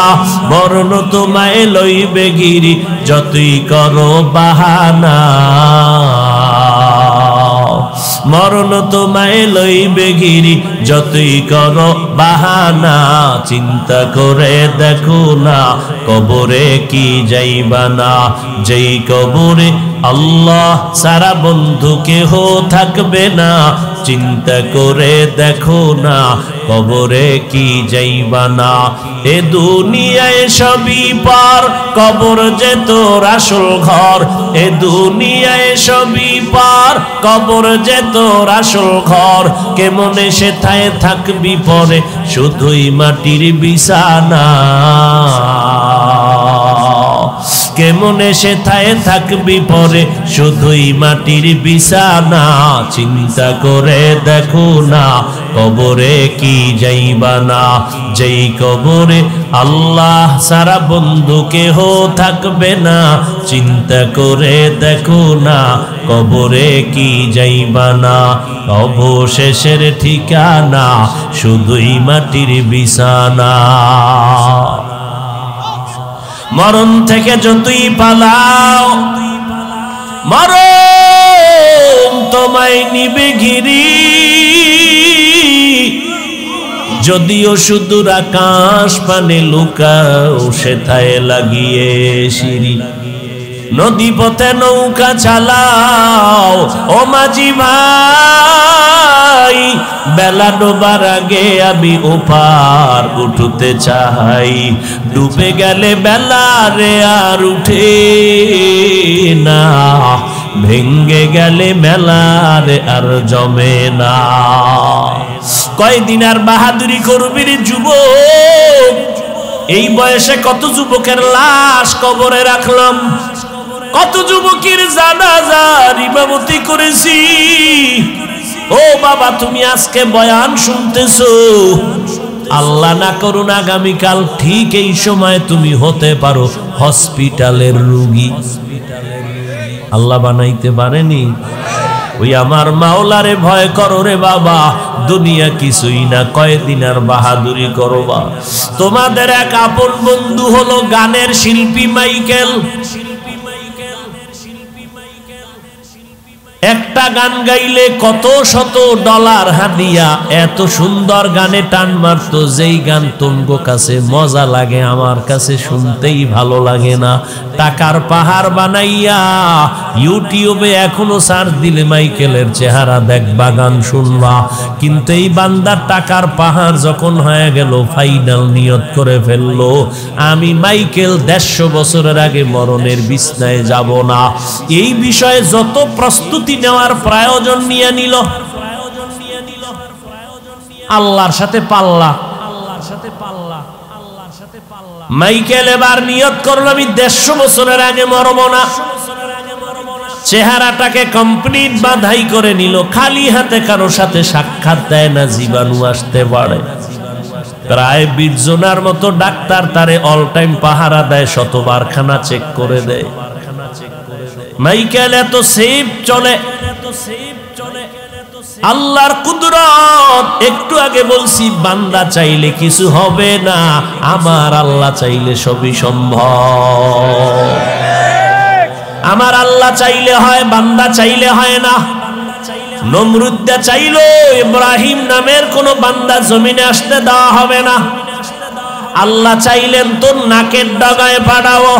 মরণ তোমায় লইবে গিরি, যতই করো বাহানা। মরণ তোমায় লইবে গিরি, যতই করো বাহানা। চিন্তা করে দেখো না, কবরে কি যাইবা না? যেই কবরে আল্লাহ সারা বন্ধু কেহ থাকবে না। চিন্তা করে দেখো না, কবরে কি যাইবা না? এ দুনিয়ায় সবই পার, কবর যে তোর আসল ঘর। এ দুনিয়ায় সবই পার, কবর যে তোর আসল ঘর। কেমনে সেথায় থাকবি পরে, শুধুই মাটির বিছানা। কেমনে সেথায় থাকবি পরে, শুধুই মাটির বিছানা। চিন্তা করে দেখো না, কবরে কি যাইবা না? যেই কবরে আল্লাহ সারা বন্ধু কেহ থাকবে না। চিন্তা করে দেখো না, কবরে কি যাইবা না? অবশেষের ঠিকানা শুধুই মাটির বিছানা। মরণ থেকে যতই পালাও, মরণ তোমায় নিবে ঘিরি। যদিও সুদূর আকাশ পানে লুকাও, সেথায় লাগিয়ে সিঁড়ি। নদী পথে নৌকা চালাও ও মাঝি ভাই, বেলা ডোবার আগে আমি ওপার উঠতে চাই। ডুবে গেলে বেলা রে আর উঠে না, ভেঙ্গে গেলে মেলা রে আর জমে না। কয়দিন আর বাহাদুরি করবি রে যুবক? এই বয়সে কত যুবকের লাশ কবরে রাখলাম, কত যুবকের জানাজার ইমামতি করেছি। ও বাবা, তুমি আজকে বয়ান শুনতেছো, আল্লাহ না করুন আগামীকাল ঠিক এই সময় তুমি হতে পারো হসপিটালের রোগী। আল্লাহ বানাইতে পারেনি? ওই আমার মাওলারে ভয় করো রে বাবা, দুনিয়া কিছুই না, কয়দিন আর বাহাদুরি করবা। তোমাদের এক আপন বন্ধু হলো গানের শিল্পী মাইকেল। একটা গান গাইলে কত শত ডলার হাদিয়া। এত সুন্দর গানে টান মারতো, যেই গান তোমার কাছে মজা লাগে আমার কাছে শুনতেই ভালো লাগে না। টাকার পাহাড় বানাইয়া ইউটিউবে এখনো সার্চ দিলে মাইকেলের চেহারা দেখবা, গান শুনবা। কিন্তু এই বান্দার টাকার পাহাড় যখন হয়ে গেল, ফাইনাল নিয়ত করে ফেললো, আমি মাইকেল 150 বছরের আগে মরণের বিছনায় যাব না। এই বিষয়ে যত প্রস্তুতি নেওয়ার প্রয়োজন নিয়ে নিল, আল্লাহর সাথে পাল্লা। মাইকেল এবার নিয়ত করলো, আমি 150 বছরের আগে মরব না। চেহারাটাকে কমপ্লিট বাঁধাই করে নিল, খালি হাতে কারো সাথে সাক্ষাৎ দেয় না, জীবাণু আসতে পারে। প্রায় 20 জনের মতো ডাক্তার তারে অল টাইম পাহারা দেয়, শতবার খানা চেক করে দেয়। মাইকেল এত সেফ চলে, আল্লাহর কুদরত। একটু আগে বলছি বান্দা চাইলে কিছু হবে না, আমার আল্লাহ চাইলে সবই সম্ভব। আমার আল্লাহ চাইলে হয়, বান্দা চাইলে হয় না। নমরুদ চাইলো ইব্রাহিম নামের কোন বান্দা জমিনে আসতে দেওয়া হবে না। আল্লাহ চাইলেন তোর নাকের ডগায় পাঠাবো,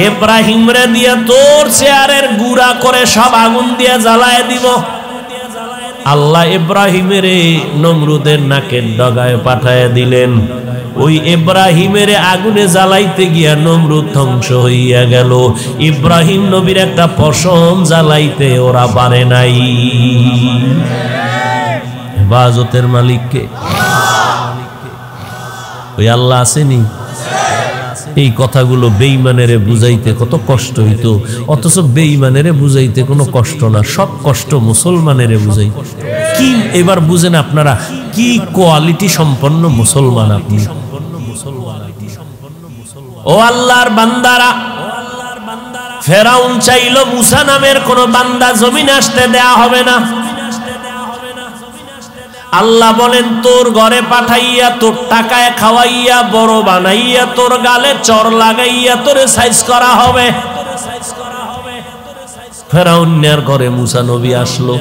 ইব্রাহিম রে দিয়ে তোর চেয়ারের গুড়া করে সব আগুন দিয়ে জ্বালায় দিব। আল্লাহ ইব্রাহিমের নমরুদের নাকের ডগায় পাঠায় দিলেন। ওই ইব্রাহিমের আগুনে জ্বালাইতে গিয়া নমরুদ ধ্বংস হইয়া গেল। ইব্রাহিম নবীর একটা পশম জ্বালাইতে ওরা পারে নাই। হেফাজতের মালিককে ওই আল্লাহ আসেনি। এই কথাগুলো বেঈমানেরে বুঝাইতে কত কষ্ট হইতো, অথচ বেঈমানেরে বুঝাইতে কোনো কষ্ট না, সব কষ্ট মুসলমানেরে বুঝাইতে। কি এবার বুঝেন আপনারা কি কোয়ালিটি সম্পন্ন মুসলমান আপনি। ও আল্লাহর বান্দারা, ফেরাউন চাইল মুসা নামের কোন বান্দা জমিনে আসতে দেয়া হবে না। আল্লাহ বলেন তোর ঘরে পাঠাইয়া, তোর টাকায় খাওয়াইয়া, বড় বানাইয়া, তোর গালে চর লাগাইয়া তোরে সাইজ করা হবে। ফেরাউনের ঘরে মুসা নবী আসলো,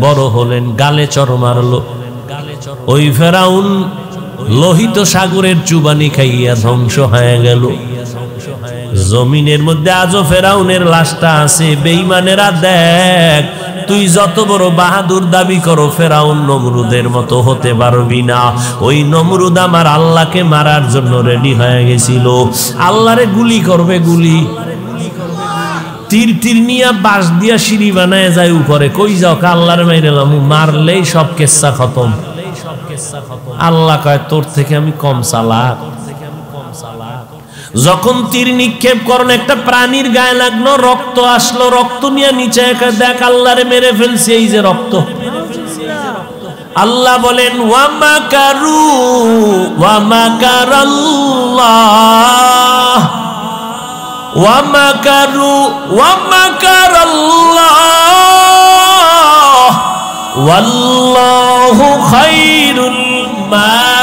বড় হলেন, গালে চর মারলো। ওই ফেরাউন লোহিত সাগরের চুবানি খাইয়া ধ্বংস হয়ে গেল। জমিনের মধ্যে আজও ফেরাউনের লাশটা আছে। বেঈমানেরা দেখ, তুই যত বড় বাহাদুর দাবি করো, ফেরাউন নমরুদের মতো হতে পারবি না। ওই নমরুদ আমার আল্লাহকে মারার জন্য রেডি হয়ে গেছিল। আল্লাহরে গুলি করবে, গুলি তীর তীর নিয়ে বাঁশ দিয়া সিঁড়ি বানায় যায় উপরে। কই যাও? আল্লাহরে মাইরালাম, মারলেই সব কেচ্ছা খতম। আল্লাহ কয় তোর থেকে আমি কম চালাক। যখন তীর নিক্ষেপ করেন একটা প্রাণীর গায়ে লাগলো, রক্ত আসলো, রক্ত নিয়ে নিচে দেখ আল্লাহরে মেরে ফেলছে, এই যে রক্ত। আল্লাহ বলেন ওয়ামাকারু ওয়ামাকারাল্লাহ ওয়ামাকারু ওয়ামাকারাল্লাহ ওয়াল্লাহু খায়রুল মা